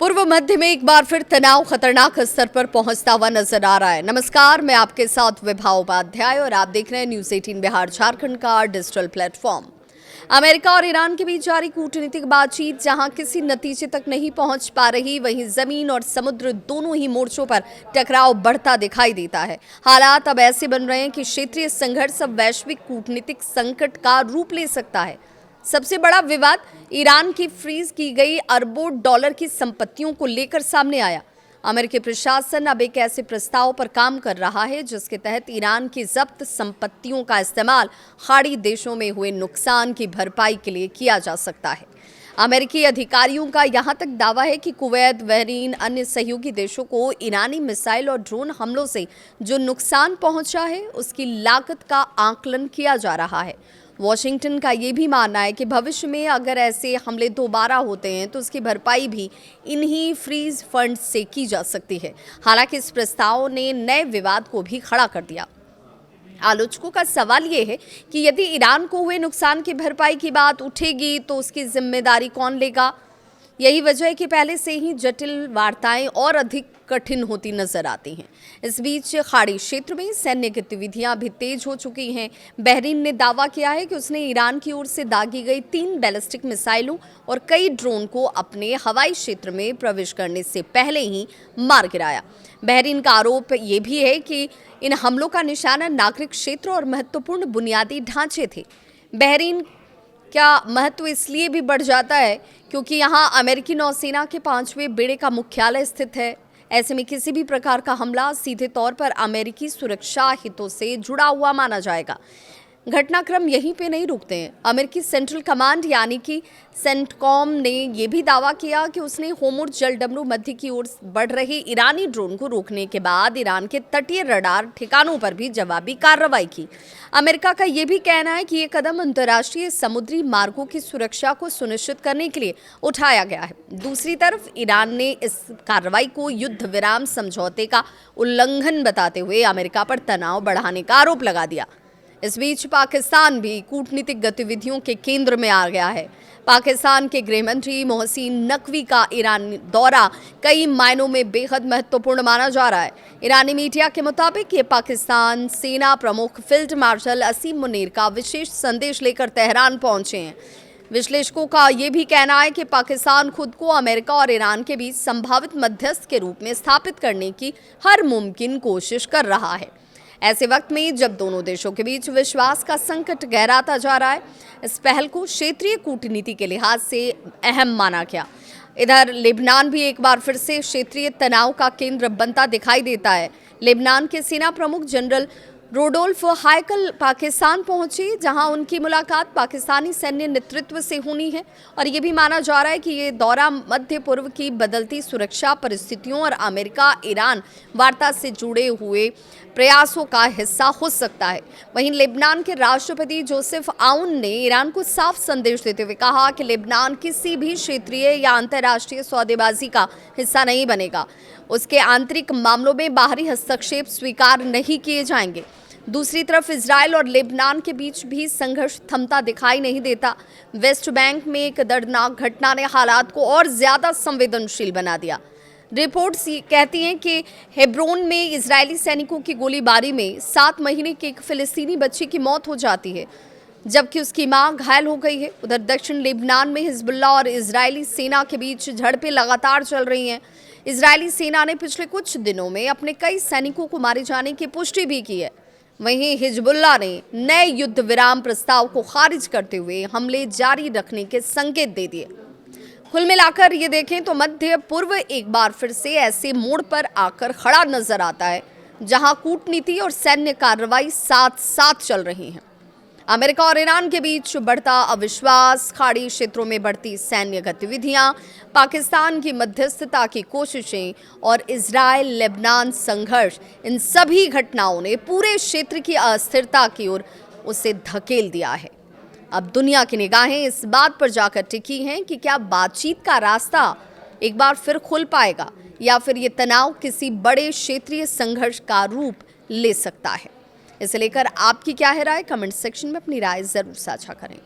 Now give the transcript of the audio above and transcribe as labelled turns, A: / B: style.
A: पूर्व मध्य में एक बार फिर तनाव खतरनाक स्तर पर पहुंचता हुआ नजर आ रहा है। नमस्कार, मैं आपके साथ विभा उपाध्याय और आप देख रहे हैं न्यूज 18 बिहार झारखंड का डिजिटल प्लेटफॉर्म। अमेरिका और ईरान के बीच जारी कूटनीतिक बातचीत जहां किसी नतीजे तक नहीं पहुंच पा रही, वहीं जमीन और समुद्र दोनों ही मोर्चों पर टकराव बढ़ता दिखाई देता है। हालात अब ऐसे बन रहे हैं कि क्षेत्रीय संघर्ष अब वैश्विक कूटनीतिक संकट का रूप ले सकता है। सबसे बड़ा विवाद ईरान की फ्रीज की गई अरबों डॉलर की संपत्तियों को लेकर सामने आया। अमेरिकी प्रशासन अब एक ऐसे प्रस्ताव पर काम कर रहा है जिसके तहत ईरान की जब्त संपत्तियों का इस्तेमाल खाड़ी देशों में हुए नुकसान की भरपाई के लिए किया जा सकता है। अमेरिकी अधिकारियों का यहां तक दावा है कि कुवैत, बहरीन, अन्य सहयोगी देशों को ईरानी मिसाइल और ड्रोन हमलों से जो नुकसान पहुंचा है उसकी लागत का आकलन किया जा रहा है। वॉशिंगटन का ये भी मानना है कि भविष्य में अगर ऐसे हमले दोबारा होते हैं तो उसकी भरपाई भी इन्हीं फ्रीज फंड से की जा सकती है। हालांकि इस प्रस्ताव ने नए विवाद को भी खड़ा कर दिया। आलोचकों का सवाल ये है कि यदि ईरान को हुए नुकसान की भरपाई की बात उठेगी तो उसकी जिम्मेदारी कौन लेगा। यही वजह है कि पहले से ही जटिल वार्ताएं और अधिक कठिन होती नजर आती हैं। इस बीच खाड़ी क्षेत्र में सैन्य गतिविधियां भी तेज हो चुकी हैं। बहरीन ने दावा किया है कि उसने ईरान की ओर से दागी गई 3 बैलिस्टिक मिसाइलों और कई ड्रोन को अपने हवाई क्षेत्र में प्रवेश करने से पहले ही मार गिराया। बहरीन का आरोप ये भी है कि इन हमलों का निशाना नागरिक क्षेत्र और महत्वपूर्ण बुनियादी ढांचे थे। बहरीन क्या महत्व इसलिए भी बढ़ जाता है क्योंकि यहाँ अमेरिकी नौसेना के 5वें बेड़े का मुख्यालय स्थित है। ऐसे में किसी भी प्रकार का हमला सीधे तौर पर अमेरिकी सुरक्षा हितों से जुड़ा हुआ माना जाएगा। घटनाक्रम यहीं पे नहीं रुकते हैं। अमेरिकी सेंट्रल कमांड यानी कि सेंटकॉम ने यह भी दावा किया कि उसने होर्मुज़ जलडमरू मध्य की ओर बढ़ रहे ईरानी ड्रोन को रोकने के बाद ईरान के तटीय रडार ठिकानों पर भी जवाबी कार्रवाई की। अमेरिका का यह भी कहना है कि ये कदम अंतर्राष्ट्रीय समुद्री मार्गों की सुरक्षा को सुनिश्चित करने के लिए उठाया गया है। दूसरी तरफ ईरान ने इस कार्रवाई को युद्ध विराम समझौते का उल्लंघन बताते हुए अमेरिका पर तनाव बढ़ाने का आरोप लगा दिया। इस बीच पाकिस्तान भी कूटनीतिक गतिविधियों के केंद्र में आ गया है। पाकिस्तान के गृह मंत्री मोहसिन नकवी का ईरान दौरा कई मायनों में बेहद महत्वपूर्ण माना जा रहा है। ईरानी मीडिया के मुताबिक ये पाकिस्तान सेना प्रमुख फील्ड मार्शल असीम मुनीर का विशेष संदेश लेकर तेहरान पहुंचे हैं। विश्लेषकों का ये भी कहना है कि पाकिस्तान खुद को अमेरिका और ईरान के बीच संभावित मध्यस्थ के रूप में स्थापित करने की हर मुमकिन कोशिश कर रहा है। ऐसे वक्त में जब दोनों देशों के बीच विश्वास का संकट गहराता जा रहा है, इस पहल को क्षेत्रीय कूटनीति के लिहाज से अहम माना गया। इधर लेबनान भी एक बार फिर से क्षेत्रीय तनाव का केंद्र बनता दिखाई देता है। लेबनान के सेना प्रमुख जनरल रोडोल्फ हाइकल पाकिस्तान पहुंचे, जहां उनकी मुलाकात पाकिस्तानी सैन्य नेतृत्व से होनी है और ये भी माना जा रहा है कि ये दौरा मध्य पूर्व की बदलती सुरक्षा परिस्थितियों और अमेरिका ईरान वार्ता से जुड़े हुए प्रयासों का हिस्सा हो सकता है। वहीं लेबनान के राष्ट्रपति जोसेफ आउन ने ईरान को साफ संदेश देते हुए कहा कि लेबनान किसी भी क्षेत्रीय या अंतर्राष्ट्रीय सौदेबाजी का हिस्सा नहीं बनेगा। उसके आंतरिक मामलों में बाहरी हस्तक्षेप स्वीकार नहीं किए जाएंगे। दूसरी तरफ इजराइल और लेबनान के बीच भी संघर्ष थमता दिखाई नहीं देता। वेस्ट बैंक में एक दर्दनाक घटना ने हालात को और ज्यादा संवेदनशील बना दिया। रिपोर्ट्स कहती हैं कि हेब्रोन में इजरायली सैनिकों की गोलीबारी में 7 महीने के एक फिलिस्तीनी बच्चे की मौत हो जाती है, जबकि उसकी मां घायल हो गई है। उधर दक्षिण लेबनान में हिजबुल्लाह और इजरायली सेना के बीच झड़पें लगातार चल रही हैं। इजरायली सेना ने पिछले कुछ दिनों में अपने कई सैनिकों को मारे जाने की पुष्टि भी की है। वहीं हिजबुल्लाह ने नए युद्ध विराम प्रस्ताव को खारिज करते हुए हमले जारी रखने के संकेत दे दिए। कुल मिलाकर ये देखें तो मध्य पूर्व एक बार फिर से ऐसे मोड़ पर आकर खड़ा नजर आता है जहां कूटनीति और सैन्य कार्रवाई साथ साथ चल रही हैं। अमेरिका और ईरान के बीच बढ़ता अविश्वास, खाड़ी क्षेत्रों में बढ़ती सैन्य गतिविधियां, पाकिस्तान की मध्यस्थता की कोशिशें और इजराइल लेबनान संघर्ष, इन सभी घटनाओं ने पूरे क्षेत्र की अस्थिरता की ओर उसे धकेल दिया है। अब दुनिया की निगाहें इस बात पर जाकर टिकी हैं कि क्या बातचीत का रास्ता एक बार फिर खुल पाएगा या फिर ये तनाव किसी बड़े क्षेत्रीय संघर्ष का रूप ले सकता है। इसे लेकर आपकी क्या है राय? कमेंट सेक्शन में अपनी राय जरूर साझा करें।